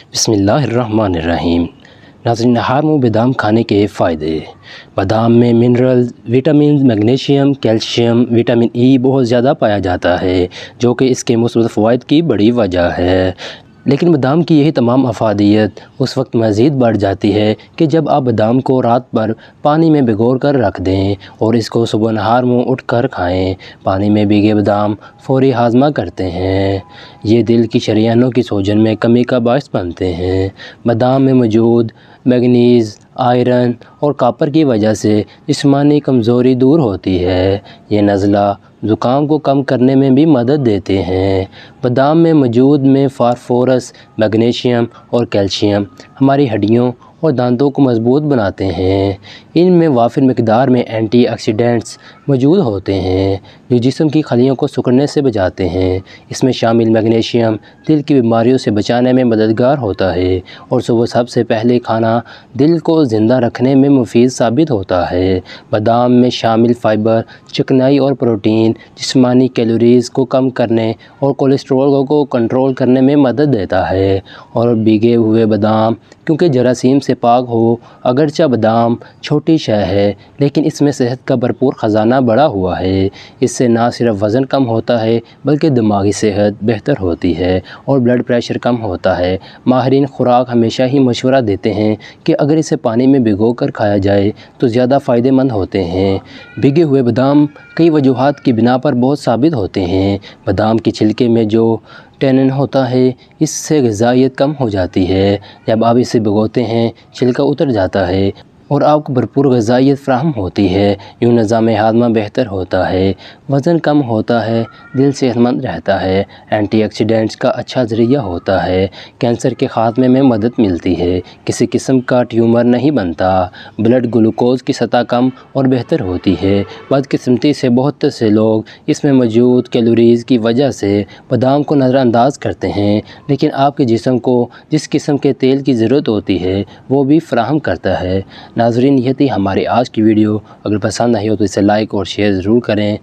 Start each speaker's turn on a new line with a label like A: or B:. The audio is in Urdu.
A: بسم اللہ الرحمن الرحیم۔ ناظرین، ہارمو بادام کھانے کے فائدے۔ بادام میں mineral, vitamin, magnesium, calcium, vitamin E بہت زیادہ پایا جاتا ہے، جو کہ اس کے مثبت فوائد کی بڑی وجہ ہے۔ لیکن بادام کی یہی تمام افادیت اس وقت مزید بڑھ جاتی ہے کہ جب آپ بادام کو رات بھر پانی میں بھگو کر رکھ دیں اور اس کو صبح نہار منہ اٹھ کر کھائیں۔ پانی میں بھیگے بادام فوری ہاضمہ کرتے ہیں۔ یہ دل کی شریانوں کی سوجن میں کمی کا باعث بنتے ہیں۔ بادام میں موجود مینگنیز، آئرن اور کاپر کی وجہ سے جسمانی کمزوری دور ہوتی ہے۔ یہ نزلہ، زکام کو کم کرنے میں بھی مدد دیتے ہیں۔ بادام میں موجود فاسفورس، میگنیشیم اور کیلشیم ہماری ہڈیوں اور دانتوں کو مضبوط بناتے ہیں۔ ان میں وافر مقدار میں اینٹی آکسیڈنٹس موجود ہوتے ہیں جو جسم کی خلیوں کو سکڑنے سے بچاتے ہیں۔ اس میں شامل میگنیشیم دل کی بیماریوں سے بچانے میں مددگار ہوتا ہے اور صبح سب سے پہلے کھانا دل کو زندہ رکھنے میں مفید ثابت ہوتا ہے۔ بادام میں شامل فائبر چکنائی اور پروٹین جسمانی کیلوریز کو کم کرنے اور کولیسٹرول کو کنٹرول کرنے میں مدد دیتا ہے۔ اور بھیگے ہوئے بادام کیونکہ جراثیم سے پاک ہو، اگرچہ بادام چھوٹی شے ہے لیکن اس میں صحت کا بھرپور خزانہ بڑھا ہوا ہے۔ اس سے نہ صرف وزن کم ہوتا ہے بلکہ دماغی صحت بہتر ہوتی ہے اور بلڈ پریشر کم ہوتا ہے۔ ماہرین خوراک ہمیشہ ہی مشورہ دیتے ہیں کہ اگر اسے پانی میں بھگو کر کھایا جائے تو زیادہ فائدہ مند ہوتے ہیں۔ بھیگے ہوئے بادام کئی وجوہات کی بنا پر بہت ثابت ہوتے ہیں۔ بادام کے چھلکے میں جو ٹینن ہوتا ہے، اس سے غذائیت کم ہو جاتی ہے۔ جب آپ اسے بھگوتے ہیں، چھلکا اتر جاتا ہے اور آپ کو بھرپور غذائیت فراہم ہوتی ہے۔ یوں نظام ہاضمہ بہتر ہوتا ہے، وزن کم ہوتا ہے، دل صحت مند رہتا ہے، اینٹی آکسیڈنٹس کا اچھا ذریعہ ہوتا ہے، کینسر کے خاتمے میں مدد ملتی ہے، کسی قسم کا ٹیومر نہیں بنتا، بلڈ گلوکوز کی سطح کم اور بہتر ہوتی ہے۔ بدقسمتی سے بہت سے لوگ اس میں موجود کیلوریز کی وجہ سے بادام کو نظر انداز کرتے ہیں، لیکن آپ کے جسم کو جس قسم کے تیل کی ضرورت ہوتی ہے وہ بھی فراہم کرتا ہے۔ ناظرین، یہ تھی ہماری آج کی ویڈیو۔ اگر پسند آئی ہو تو اسے لائک اور شیئر ضرور کریں۔